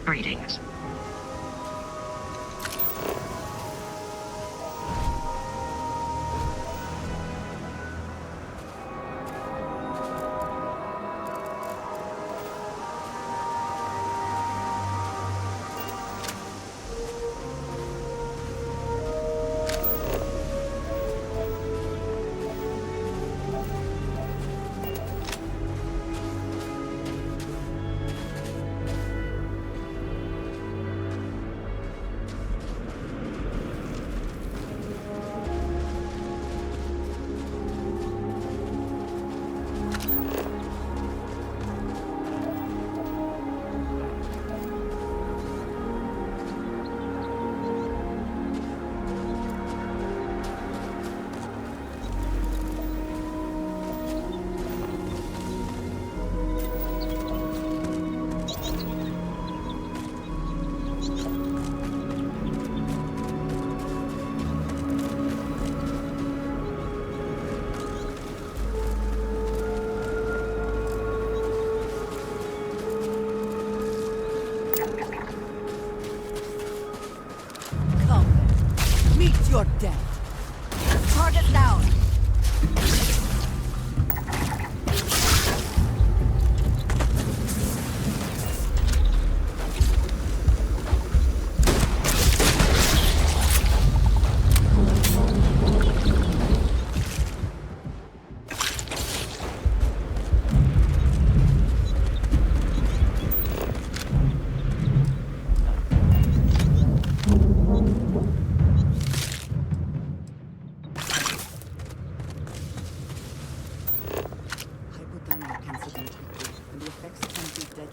Greetings. You're dead. Target down.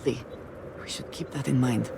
We should keep that in mind.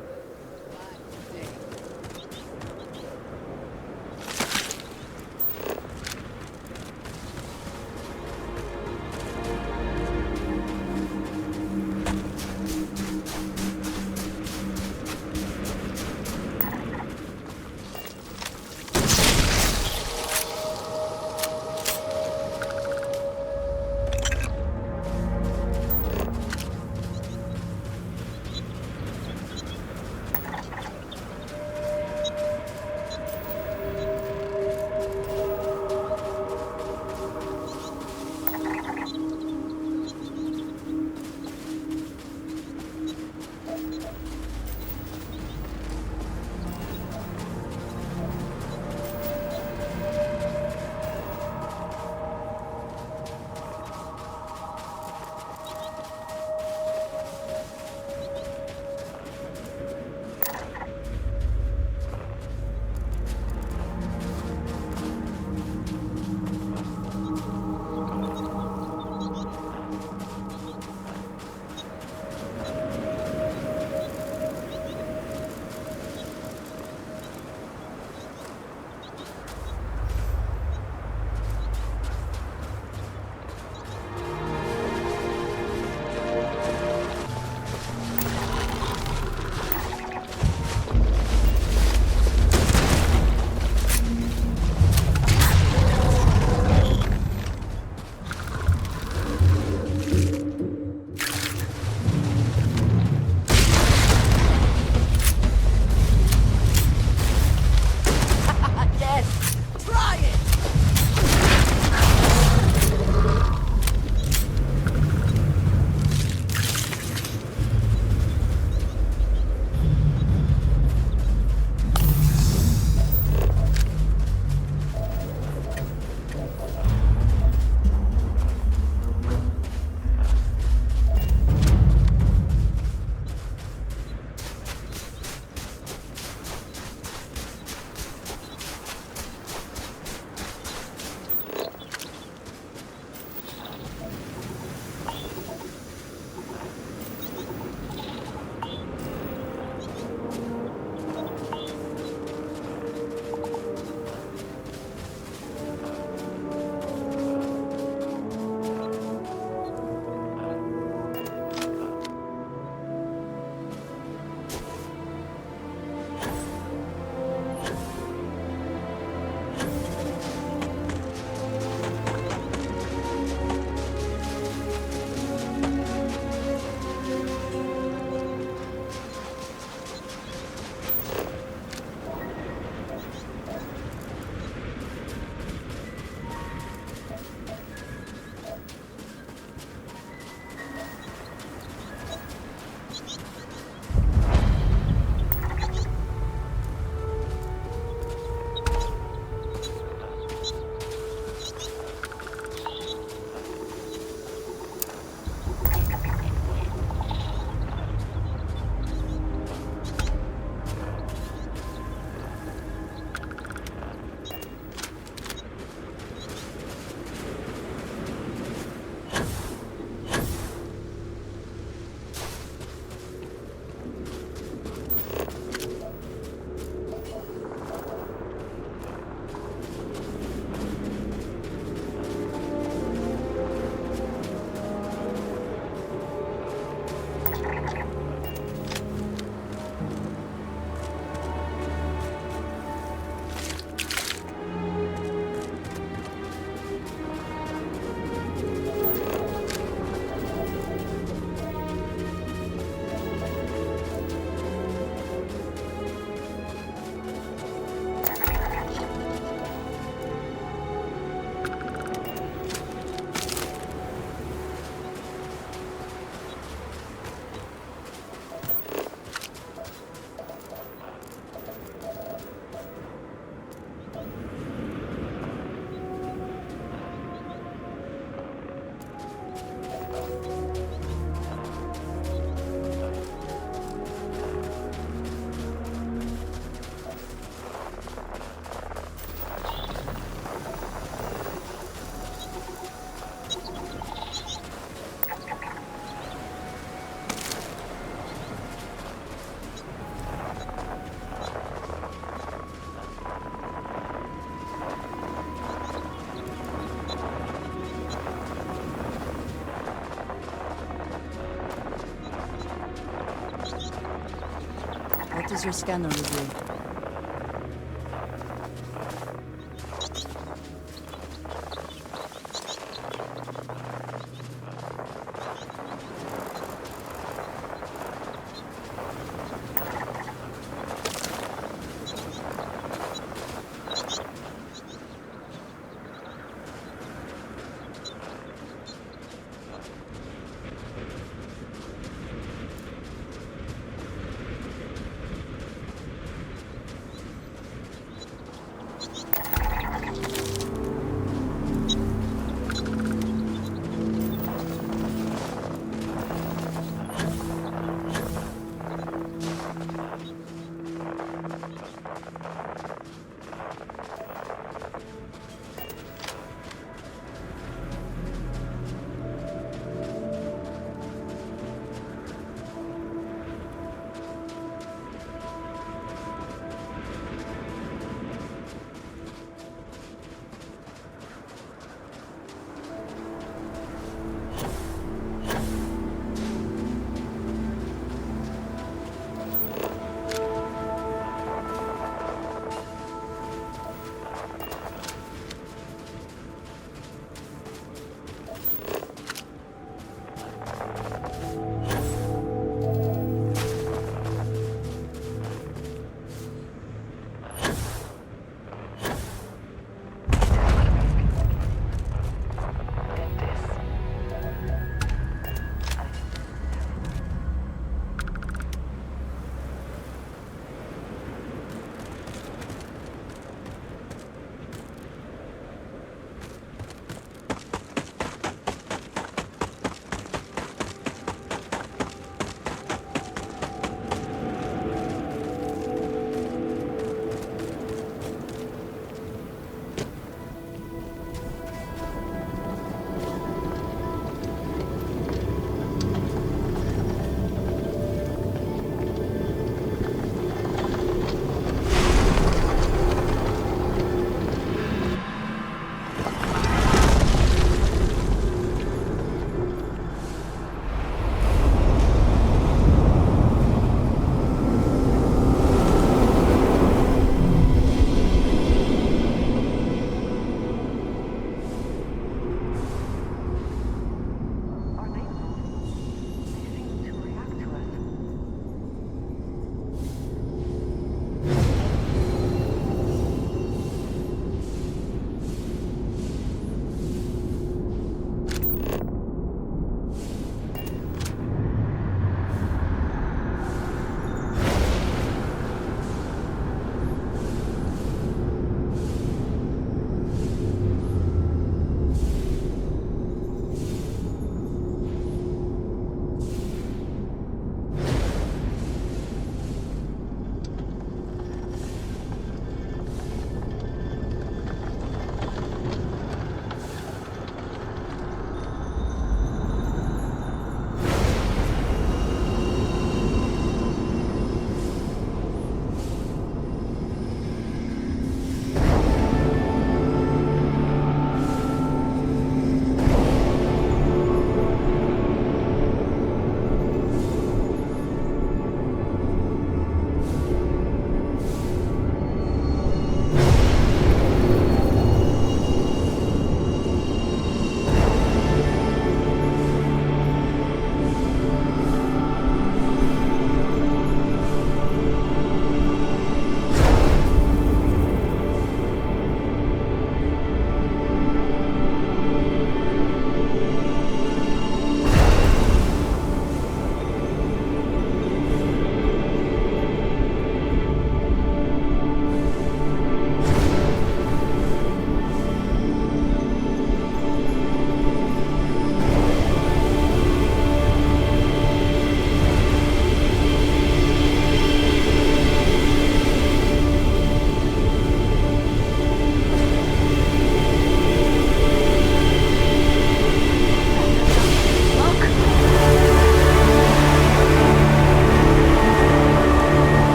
does your scanner reveal?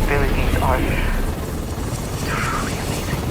abilities are truly amazing.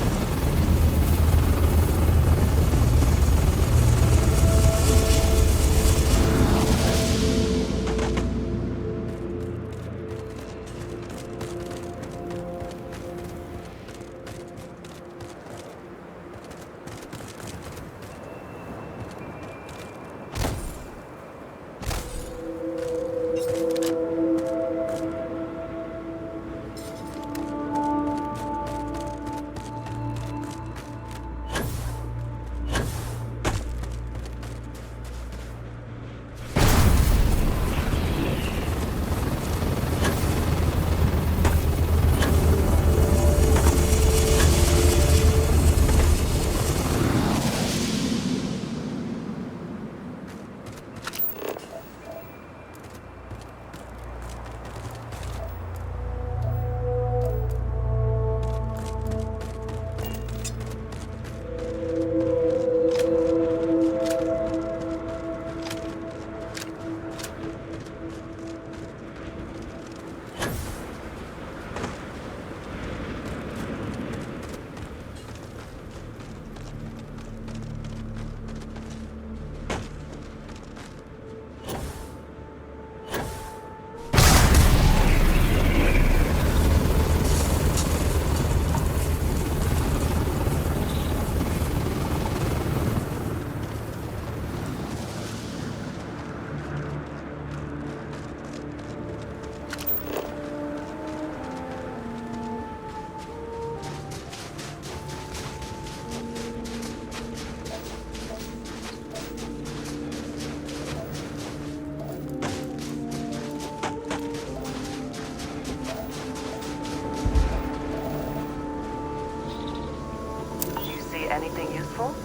Anything useful?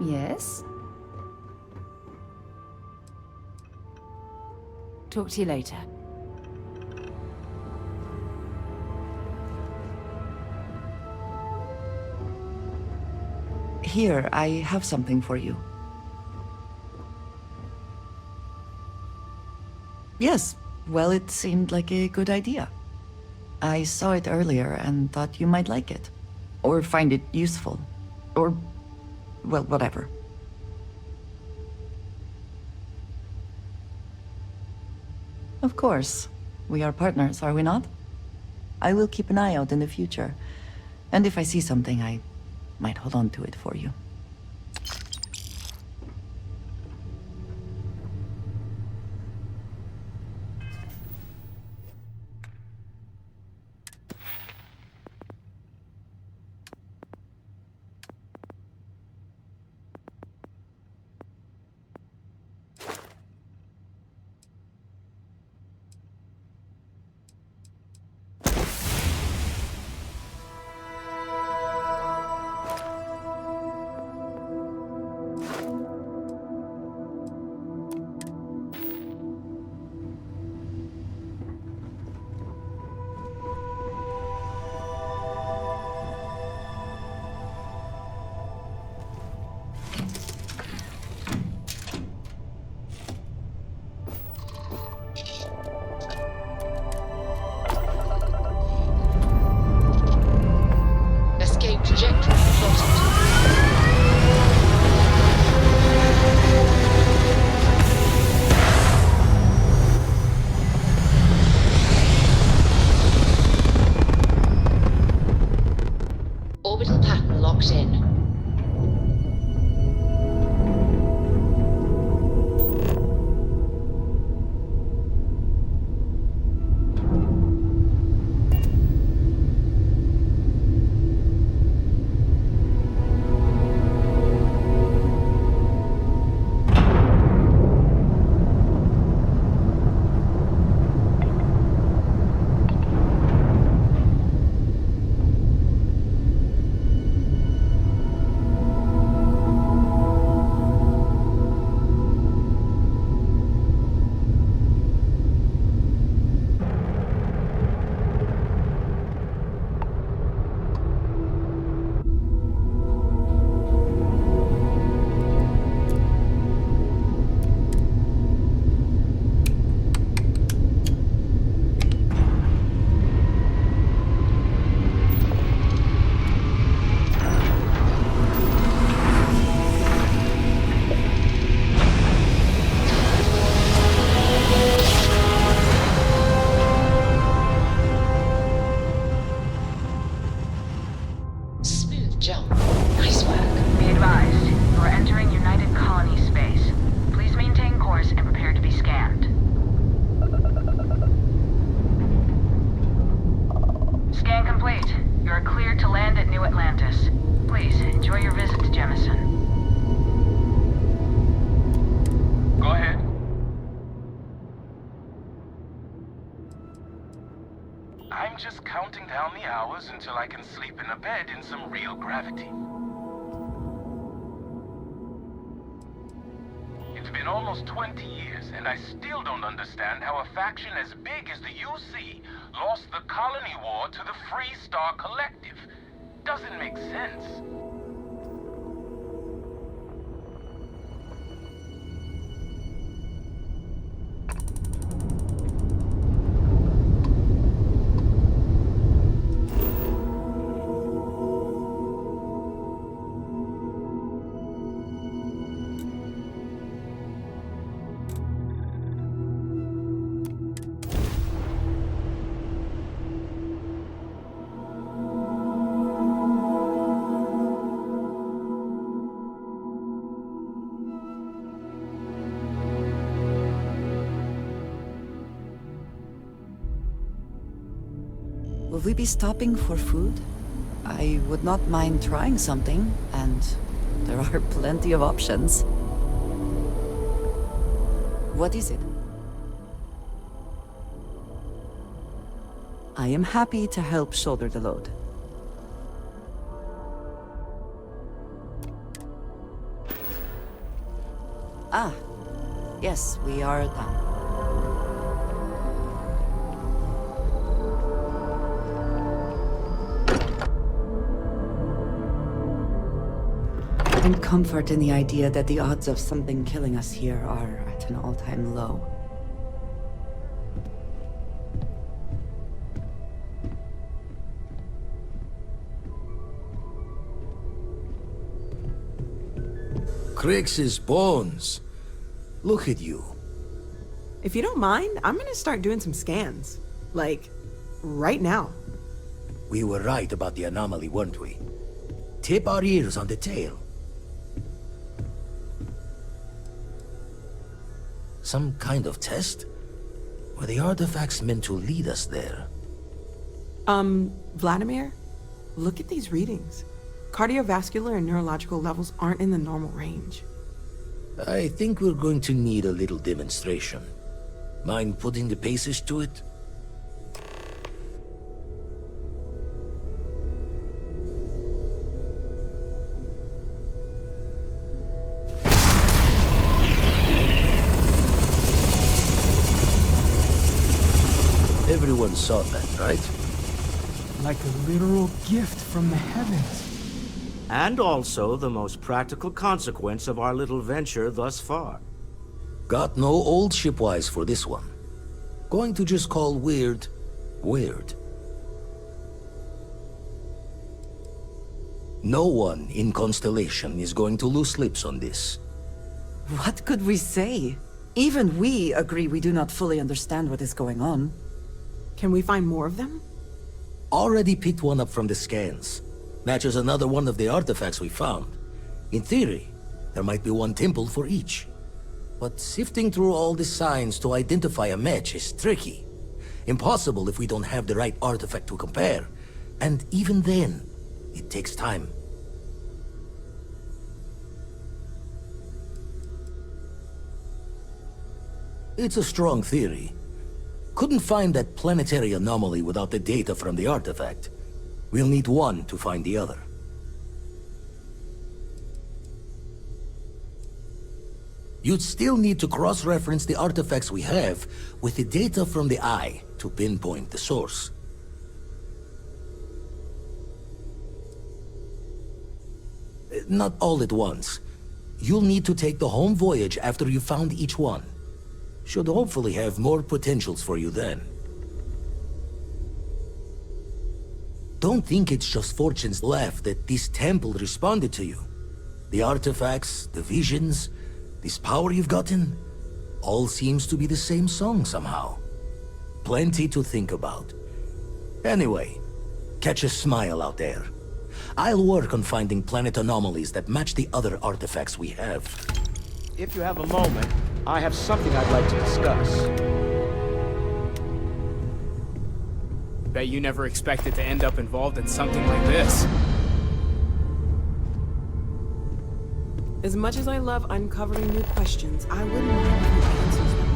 Yes? Talk to you later. Here, I have something for you. Yes, well, it seemed like a good idea. I saw it earlier and thought you might like it. Or find it useful. Or, well, whatever. Of course. We are partners, are we not? I will keep an eye out in the future. And if I see something, I might hold on to it for you. Escape trajectory plotted. Orbital pattern locked in. Smooth jump. Nice work. Be advised, you are entering United Colony space. Please maintain course and prepare to be scanned. Scan complete. You are cleared to land at New Atlantis. Please, enjoy your visit to Jemison. Go ahead. I'm just counting down the hours until I can sleep in a bed in some real gravity. It's been almost 20 years, and I still don't understand how a faction as big as the UC lost the colony war to the Free Star Collective. Doesn't make sense. Will we be stopping for food? I would not mind trying something, and there are plenty of options. What is it? I am happy to help shoulder the load. Ah, yes, we are done. And comfort in the idea that the odds of something killing us here are at an all-time low. Crix's bones. Look at you. If you don't mind, I'm gonna start doing some scans. Like, right now. We were right about the anomaly, weren't we? Tip our ears on the tail. Some kind of test? Were the artifacts meant to lead us there? Vladimir, look at these readings. Cardiovascular and neurological levels aren't in the normal range. I think we're going to need a little demonstration. Mind putting the paces to it? Everyone saw that, right? Like a literal gift from the heavens. And also the most practical consequence of our little venture thus far. Got no old shipwise for this one. Going to just call weird, weird. No one in Constellation is going to lose slips on this. What could we say? Even we agree we do not fully understand what is going on. Can we find more of them? Already picked one up from the scans. Matches another one of the artifacts we found. In theory, there might be one temple for each. But sifting through all the signs to identify a match is tricky. Impossible if we don't have the right artifact to compare. And even then, it takes time. It's a strong theory. Couldn't find that planetary anomaly without the data from the artifact. We'll need one to find the other. You'd still need to cross-reference the artifacts we have with the data from the Eye to pinpoint the source. Not all at once. You'll need to take the home voyage after you've found each one. Should hopefully have more potentials for you then. Don't think it's just fortune's left that this temple responded to you. The artifacts, the visions, this power you've gotten, all seems to be the same song somehow. Plenty to think about. Anyway, catch a smile out there. I'll work on finding planet anomalies that match the other artifacts we have. If you have a moment, I have something I'd like to discuss. Bet you never expected to end up involved in something like this. As much as I love uncovering new questions, I wouldn't mind if you answers them.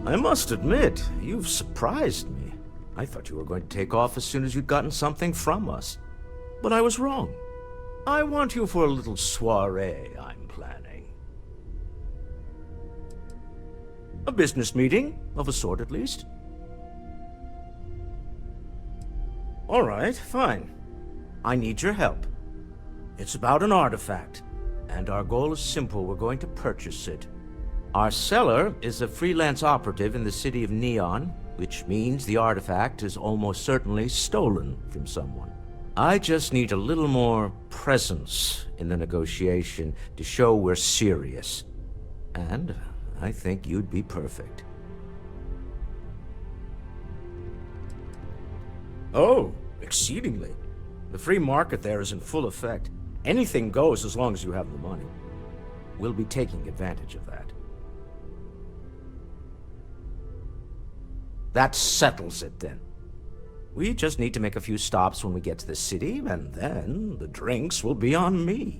I must admit, you've surprised me. I thought you were going to take off as soon as you'd gotten something from us. But I was wrong. I want you for a little soiree I'm planning. A business meeting, of a sort at least. All right, fine. I need your help. It's about an artifact, and our goal is simple. We're going to purchase it. Our seller is a freelance operative in the city of Neon, which means the artifact is almost certainly stolen from someone. I just need a little more presence in the negotiation to show we're serious. And I think you'd be perfect. Oh, exceedingly. The free market there is in full effect. Anything goes as long as you have the money. We'll be taking advantage of that. That settles it, then. We just need to make a few stops when we get to the city, and then the drinks will be on me.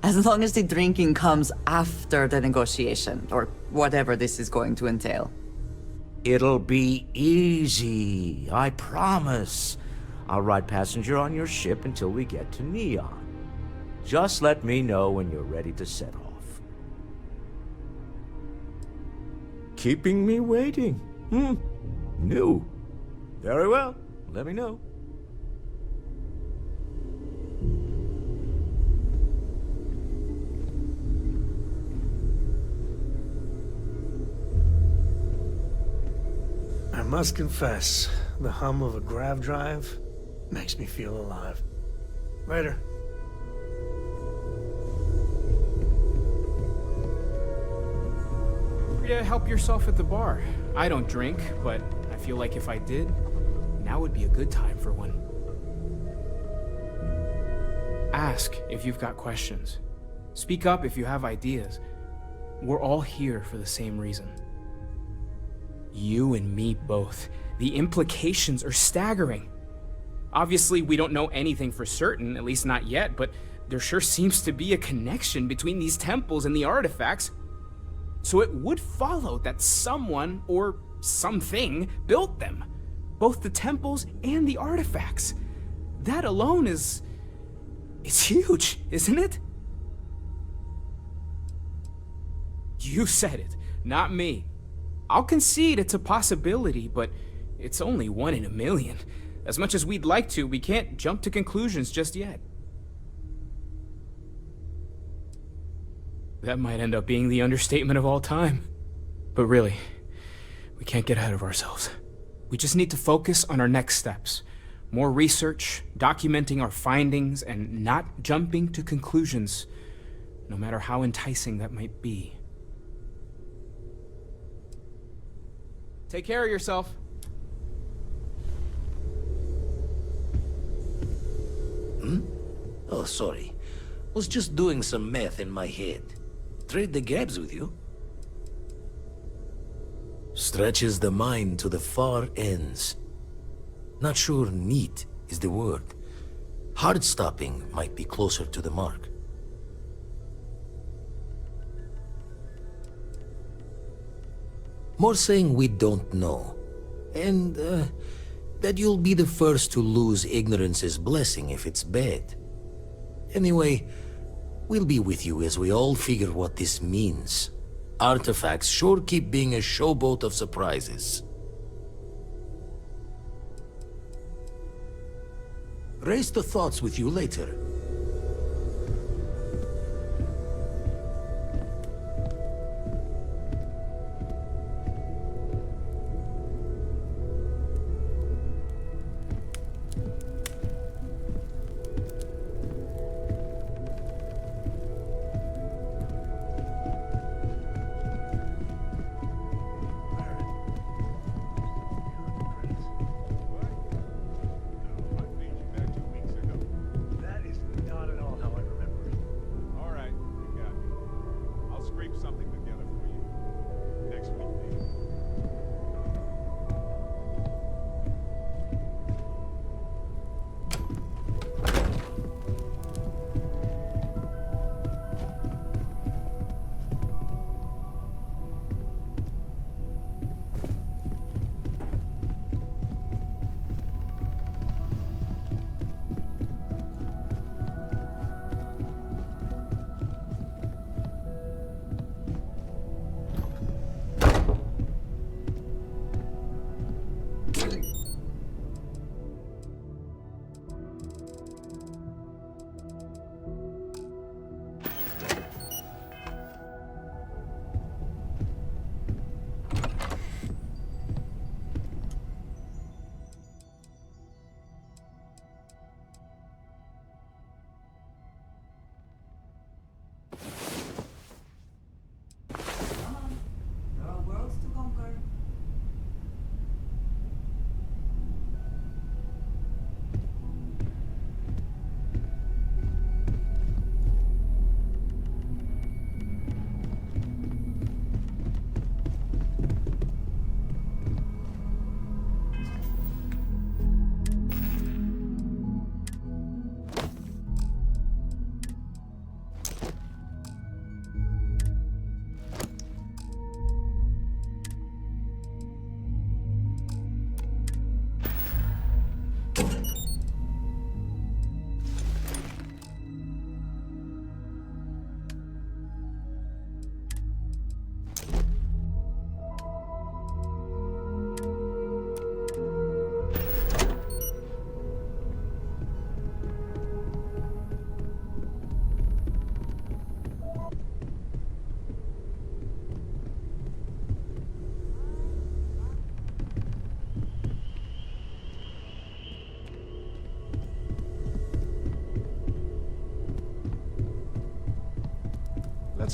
As long as the drinking comes after the negotiation, or whatever this is going to entail. It'll be easy, I promise. I'll ride passenger on your ship until we get to Neon. Just let me know when you're ready to set off. Keeping me waiting. New. Very well. Let me know. I must confess, the hum of a grav drive makes me feel alive. Later. Free to help yourself at the bar. I don't drink, but I feel like if I did, now would be a good time for one. Ask if you've got questions. Speak up if you have ideas. We're all here for the same reason. You and me both. The implications are staggering. Obviously, we don't know anything for certain, at least not yet, but there sure seems to be a connection between these temples and the artifacts. So it would follow that someone, or something, built them. Both the temples and the artifacts. That alone is... it's huge, isn't it? You said it, not me. I'll concede it's a possibility, but it's only 1 in a million. As much as we'd like to, we can't jump to conclusions just yet. That might end up being the understatement of all time. But really, we can't get ahead of ourselves. We just need to focus on our next steps. More research, documenting our findings, and not jumping to conclusions, no matter how enticing that might be. Take care of yourself. Oh, sorry. Was just doing some math in my head. Trade the gabs with you. Stretches the mind to the far ends. Not sure neat is the word. Hard stopping might be closer to the mark. More saying we don't know. And, that you'll be the first to lose ignorance's blessing if it's bad. Anyway, we'll be with you as we all figure what this means. Artifacts sure keep being a showboat of surprises. Raise the thoughts with you later. That is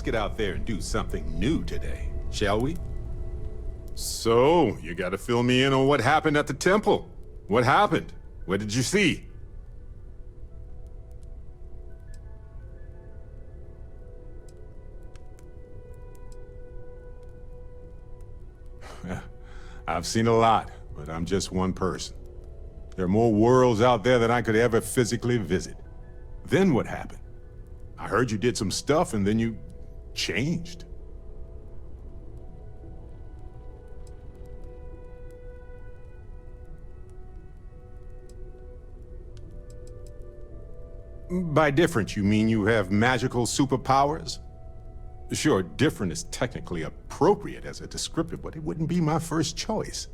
get out there and do something new today, shall we? So, you gotta fill me in on what happened at the temple. What happened? What did you see? I've seen a lot, but I'm just one person. There are more worlds out there than I could ever physically visit. Then what happened? I heard you did some stuff and then you changed. By different, you mean you have magical superpowers? Sure, different is technically appropriate as a descriptor, but it wouldn't be my first choice.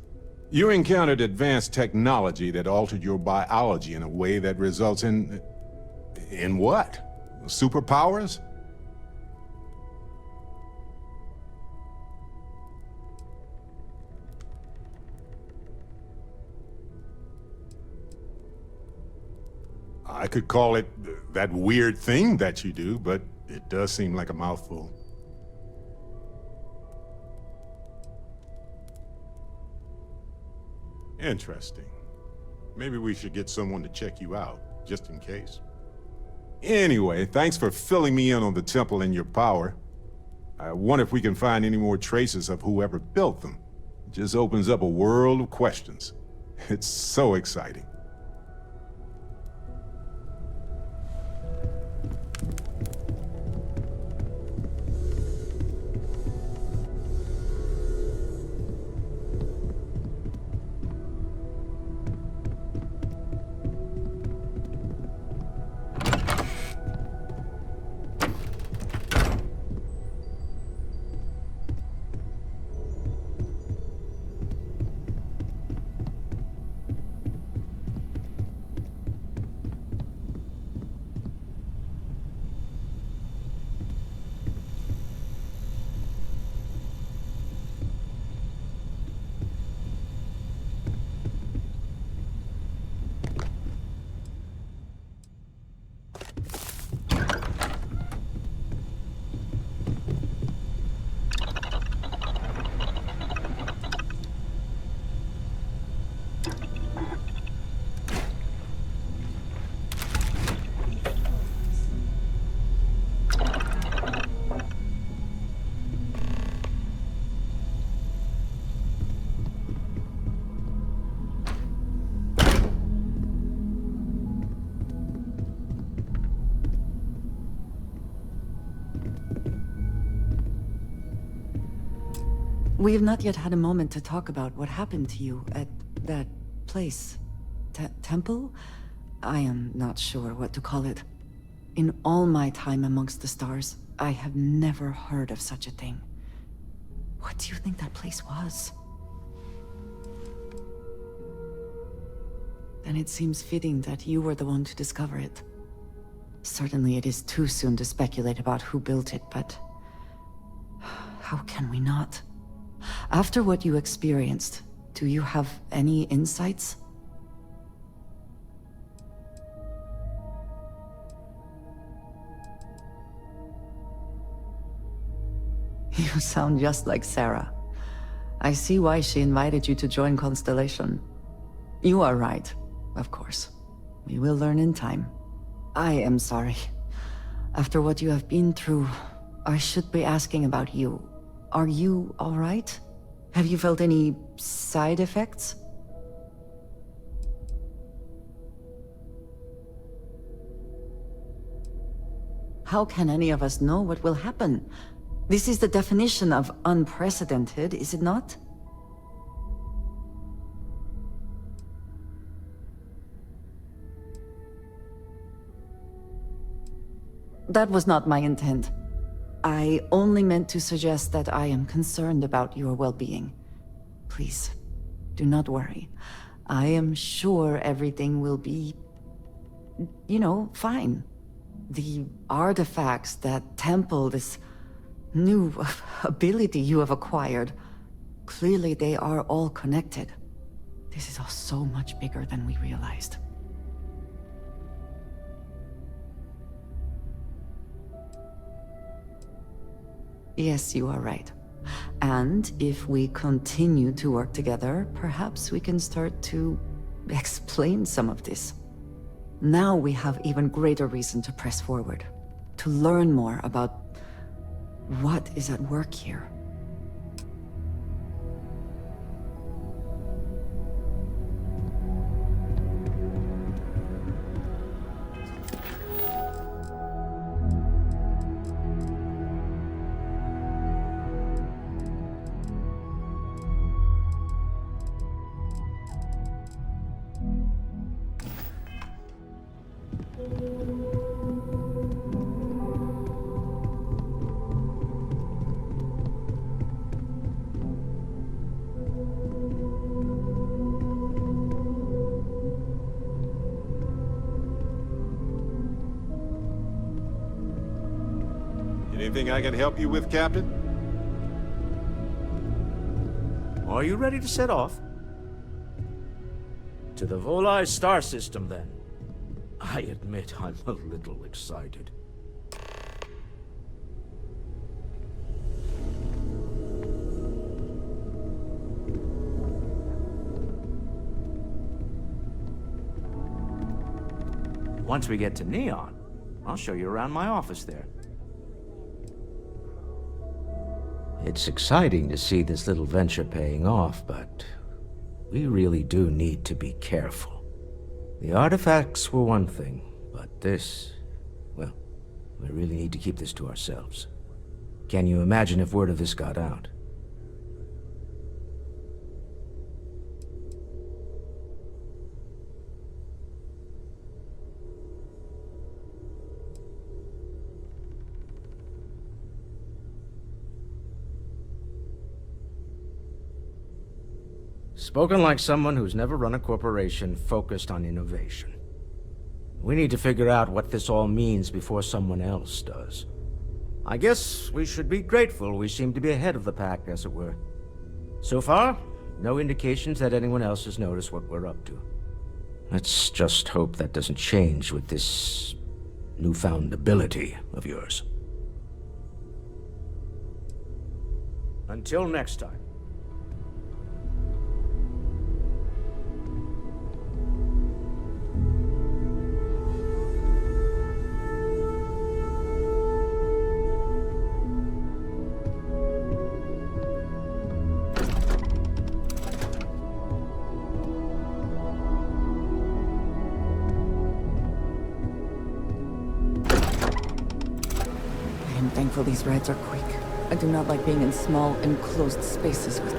You encountered advanced technology that altered your biology in a way that results in... in what? Superpowers? I could call it that weird thing that you do, but it does seem like a mouthful. Interesting. Maybe we should get someone to check you out, just in case. Anyway, thanks for filling me in on the temple and your power. I wonder if we can find any more traces of whoever built them. It just opens up a world of questions. It's so exciting. We have not yet had a moment to talk about what happened to you at that place. Temple? I am not sure what to call it. In all my time amongst the stars, I have never heard of such a thing. What do you think that place was? Then it seems fitting that you were the one to discover it. Certainly it is too soon to speculate about who built it, but... how can we not? After what you experienced, do you have any insights? You sound just like Sarah. I see why she invited you to join Constellation. You are right, of course. We will learn in time. I am sorry. After what you have been through, I should be asking about you. Are you all right? Have you felt any side effects? How can any of us know what will happen? This is the definition of unprecedented, is it not? That was not my intent. I only meant to suggest that I am concerned about your well-being. Please, do not worry. I am sure everything will be, fine. The artifacts, that temple, this new ability you have acquired, clearly they are all connected. This is all so much bigger than we realized. Yes, you are right. And if we continue to work together, perhaps we can start to explain some of this. Now we have even greater reason to press forward, to learn more about what is at work here. Anything I can help you with, Captain? Are you ready to set off? To the Volai star system, then. I admit I'm a little excited. Once we get to Neon, I'll show you around my office there. It's exciting to see this little venture paying off, but we really do need to be careful. The artifacts were one thing, but this, well, we really need to keep this to ourselves. Can you imagine if word of this got out? Spoken like someone who's never run a corporation focused on innovation. We need to figure out what this all means before someone else does. I guess we should be grateful we seem to be ahead of the pack, as it were. So far, no indications that anyone else has noticed what we're up to. Let's just hope that doesn't change with this newfound ability of yours. Until next time. Thankful these rides are quick. I do not like being in small, enclosed spaces with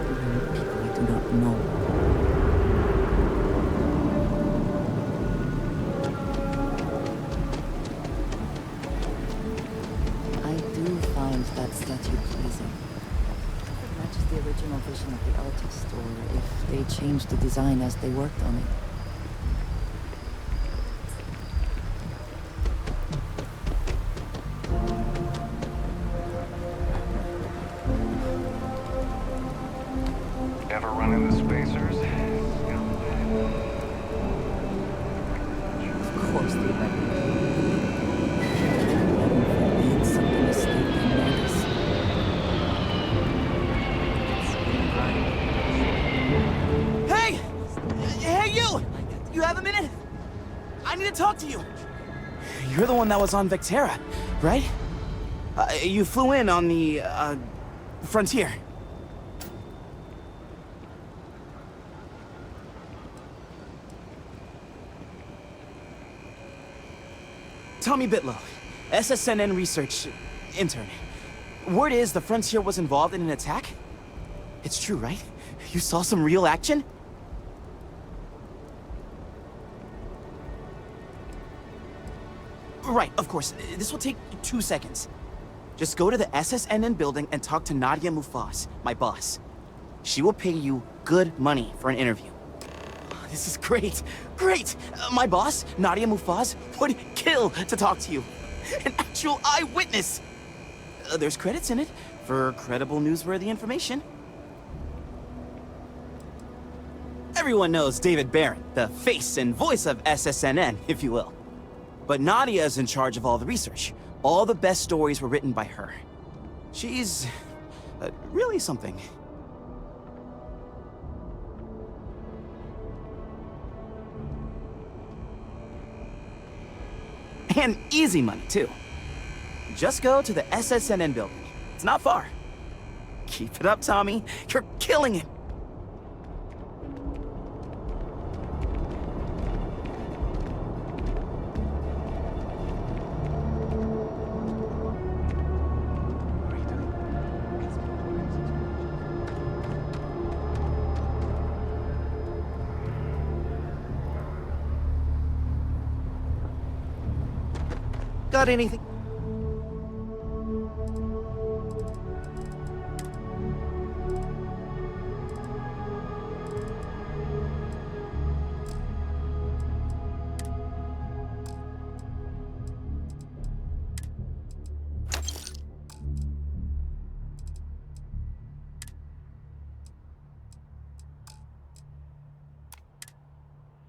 people I do not know. I do find that statue pleasing. It matches the original vision of the artist, or if they changed the design as they worked on it. Ever run into spacers? Of course they let me. Being something asleep and notice. Hey! Hey, you! You have a minute? I need to talk to you. You're the one that was on Vectera, right? You flew in on the, Frontier. Tommy Bitlow, SSNN research intern. Word is the Frontier was involved in an attack? It's true, right? You saw some real action? Right, of course. This will take 2 seconds. Just go to the SSNN building and talk to Nadia Mufaz, my boss. She will pay you good money for an interview. This is great. Great! My boss, Nadia Mufaz, would kill to talk to you. An actual eyewitness! There's credits in it for credible newsworthy information. Everyone knows David Barron, the face and voice of SSNN, if you will. But Nadia is in charge of all the research. All the best stories were written by her. She's really something. And easy money, too. Just go to the SSNN building. It's not far. Keep it up, Tommy. You're killing it. Got anything?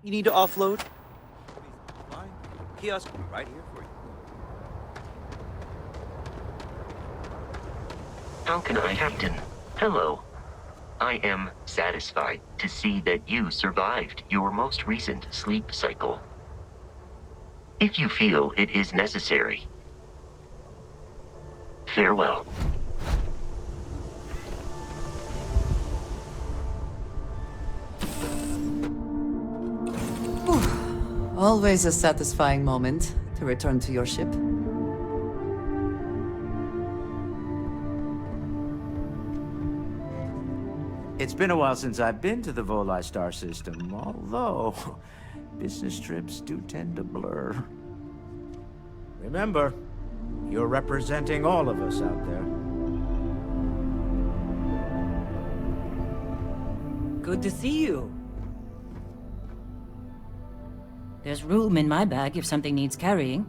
You need to offload? Fine. Kiosk right here for you. How can I, Captain? Hello. I am satisfied to see that you survived your most recent sleep cycle. If you feel it is necessary, farewell. Always a satisfying moment to return to your ship. It's been a while since I've been to the Volii star system, although business trips do tend to blur. Remember, you're representing all of us out there. Good to see you. There's room in my bag if something needs carrying.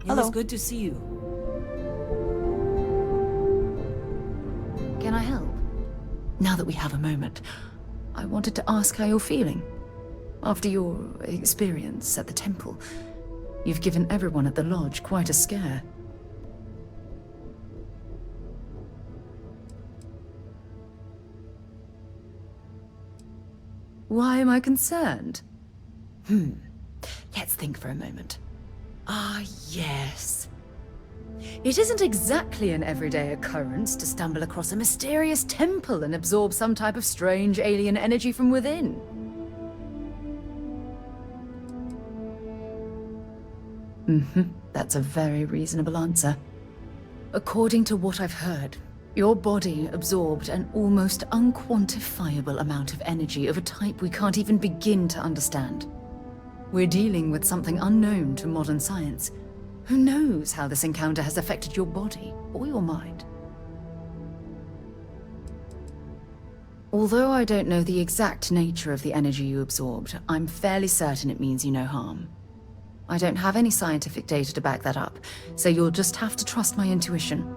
Hello. It's good to see you. Can I help? Now that we have a moment, I wanted to ask how you're feeling. After your experience at the temple, you've given everyone at the lodge quite a scare. Why am I concerned? Let's think for a moment. Ah, yes. It isn't exactly an everyday occurrence to stumble across a mysterious temple and absorb some type of strange alien energy from within. That's a very reasonable answer. According to what I've heard, your body absorbed an almost unquantifiable amount of energy of a type we can't even begin to understand. We're dealing with something unknown to modern science. Who knows how this encounter has affected your body or your mind? Although I don't know the exact nature of the energy you absorbed, I'm fairly certain it means you no harm. I don't have any scientific data to back that up, so you'll just have to trust my intuition.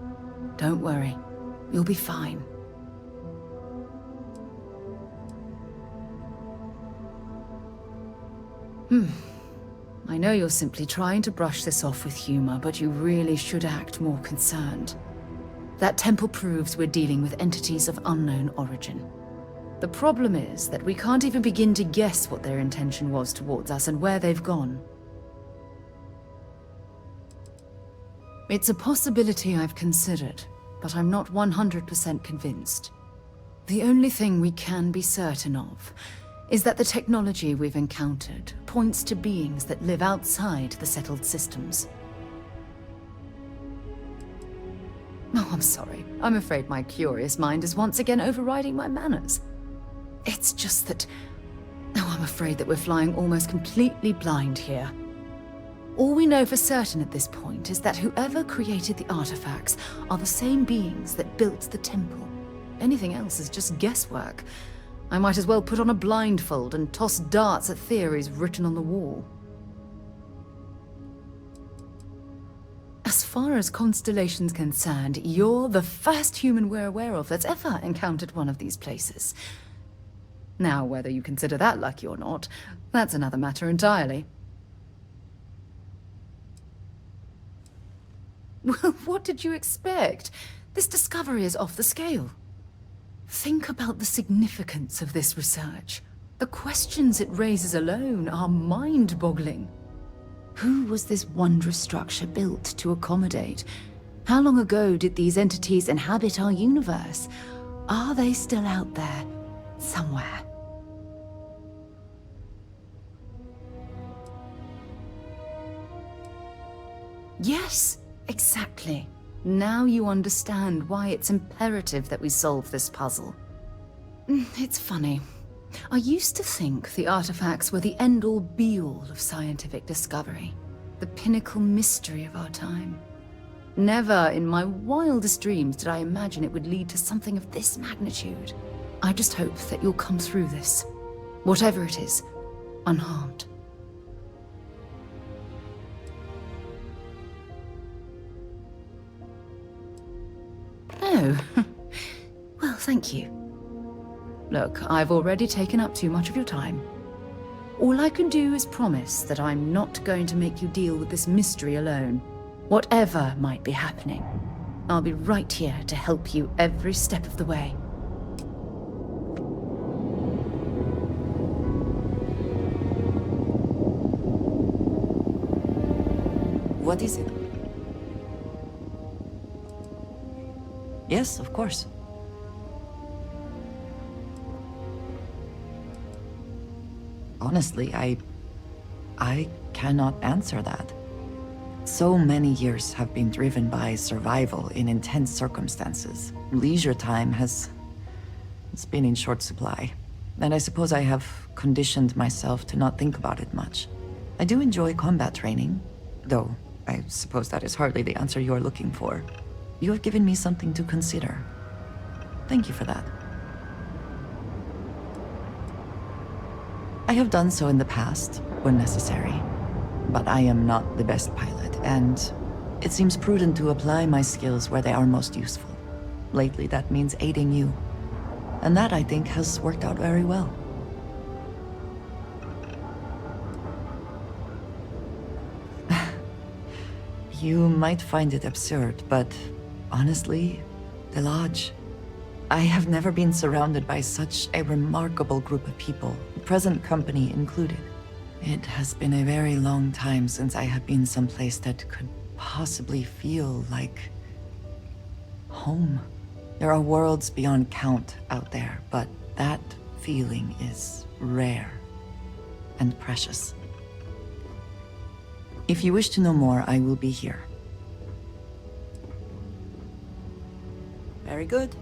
Don't worry, you'll be fine. I know you're simply trying to brush this off with humor, but you really should act more concerned. That temple proves we're dealing with entities of unknown origin. The problem is that we can't even begin to guess what their intention was towards us and where they've gone. It's a possibility I've considered, but I'm not 100% convinced. The only thing we can be certain of is that the technology we've encountered points to beings that live outside the settled systems. Oh, I'm sorry. I'm afraid my curious mind is once again overriding my manners. It's just that... Oh, I'm afraid that we're flying almost completely blind here. All we know for certain at this point is that whoever created the artifacts are the same beings that built the temple. Anything else is just guesswork. I might as well put on a blindfold and toss darts at theories written on the wall. As far as Constellation's concerned, you're the first human we're aware of that's ever encountered one of these places. Now, whether you consider that lucky or not, that's another matter entirely. Well, what did you expect? This discovery is off the scale. Think about the significance of this research. The questions it raises alone are mind-boggling. Who was this wondrous structure built to accommodate? How long ago did these entities inhabit our universe? Are they still out there, somewhere? Yes, exactly. Now you understand why it's imperative that we solve this puzzle. It's funny. I used to think the artifacts were the end-all be-all of scientific discovery, the pinnacle mystery of our time. Never in my wildest dreams did I imagine it would lead to something of this magnitude. I just hope that you'll come through this, whatever it is, unharmed. Oh, well, thank you. Look, I've already taken up too much of your time. All I can do is promise that I'm not going to make you deal with this mystery alone. Whatever might be happening, I'll be right here to help you every step of the way. What is it? Yes, of course. Honestly, I cannot answer that. So many years have been driven by survival in intense circumstances. Leisure time it's been in short supply. And I suppose I have conditioned myself to not think about it much. I do enjoy combat training, though I suppose that is hardly the answer you are looking for. You have given me something to consider. Thank you for that. I have done so in the past, when necessary. But I am not the best pilot, and it seems prudent to apply my skills where they are most useful. Lately, that means aiding you. And that, I think, has worked out very well. You might find it absurd, but honestly, the Lodge. I have never been surrounded by such a remarkable group of people, present company included. It has been a very long time since I have been someplace that could possibly feel like home. There are worlds beyond count out there, but that feeling is rare and precious. If you wish to know more, I will be here. Very good.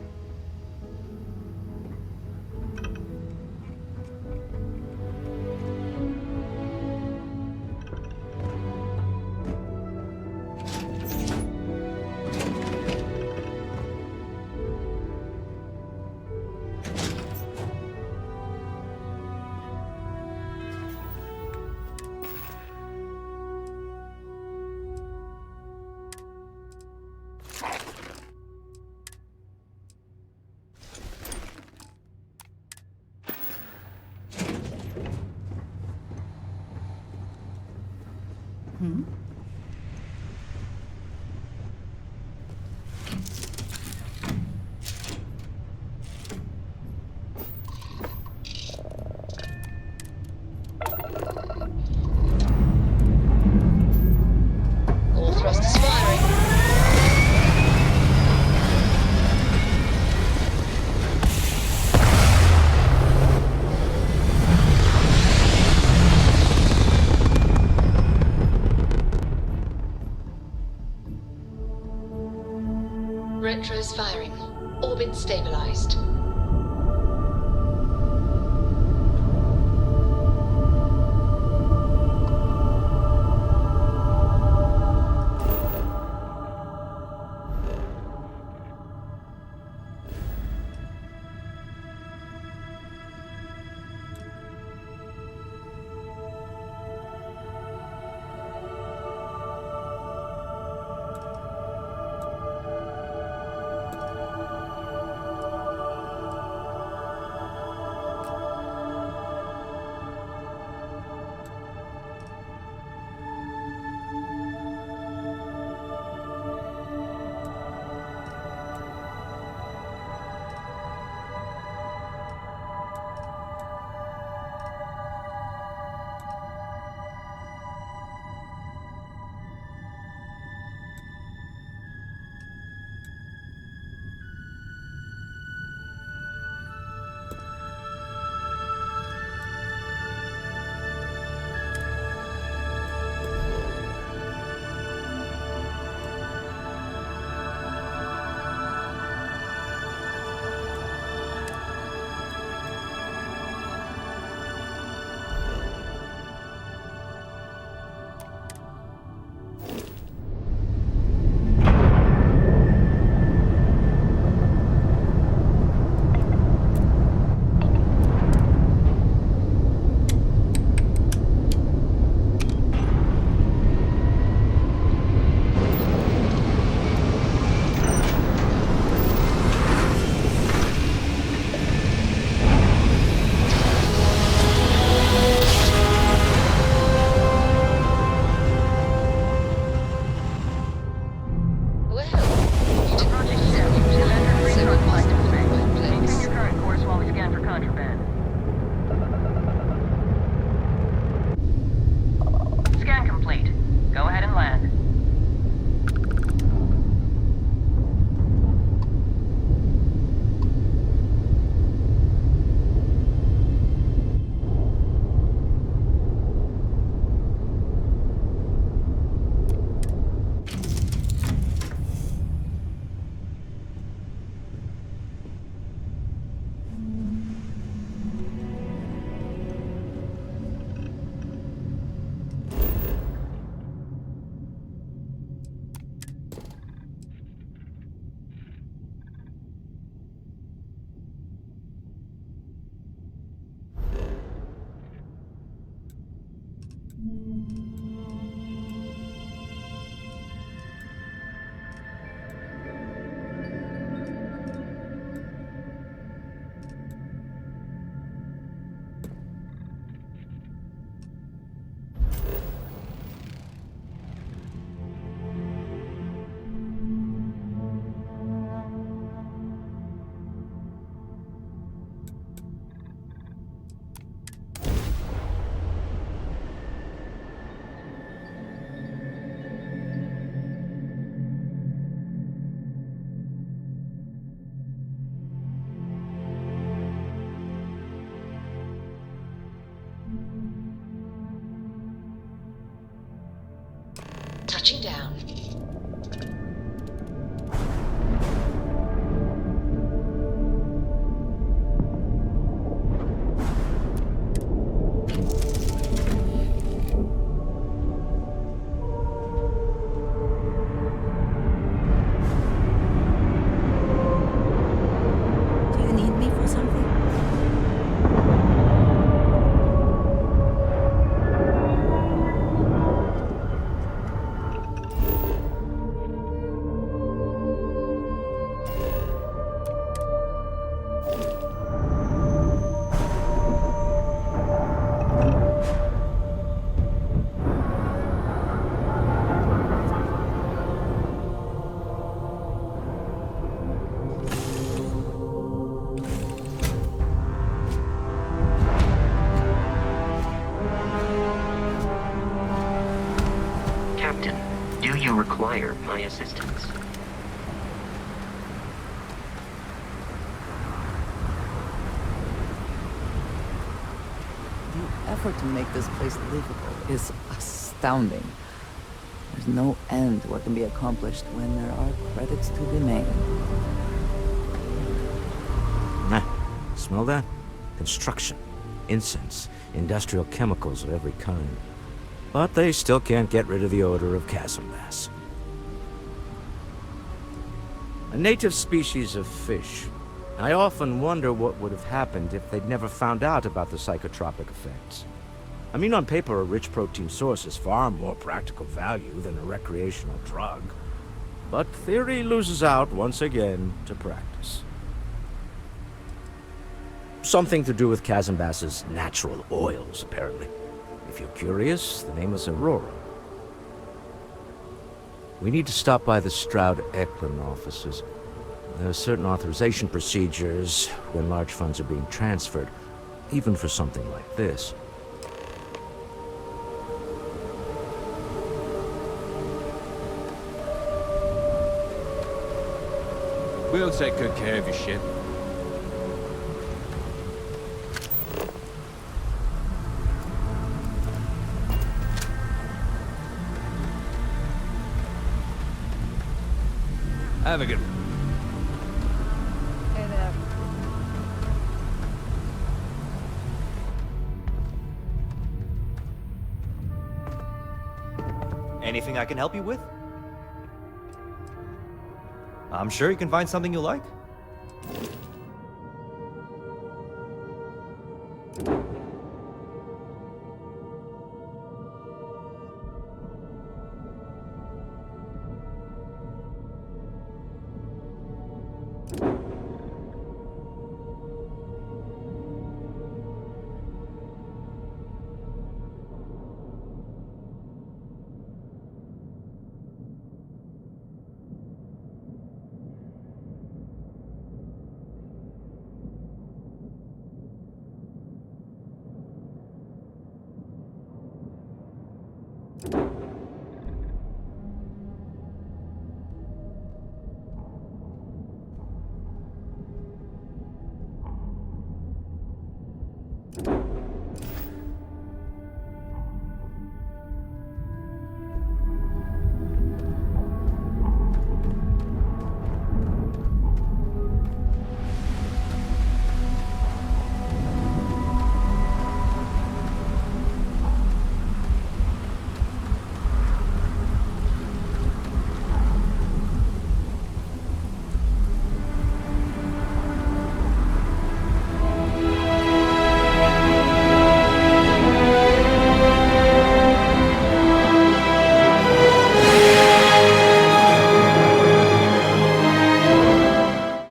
All thrusters firing. Retros firing. Orbit stabilized. Touching down. Do you need me for something? Captain, do you require my assistance? The effort to make this place livable is astounding. There's no end to what can be accomplished when there are credits to be made. Smell that? Construction, incense, industrial chemicals of every kind. But they still can't get rid of the odor of chasm bass. A native species of fish. I often wonder what would have happened if they'd never found out about the psychotropic effects. I mean, on paper, a rich protein source is far more practical value than a recreational drug. But theory loses out once again to practice. Something to do with chasm bass's natural oils, apparently. If you're curious, the name is Aurora. We need to stop by the Stroud-Eklund offices. There are certain authorization procedures when large funds are being transferred, even for something like this. We'll take good care of your ship. Have a good one. Anything I can help you with? I'm sure you can find something you like.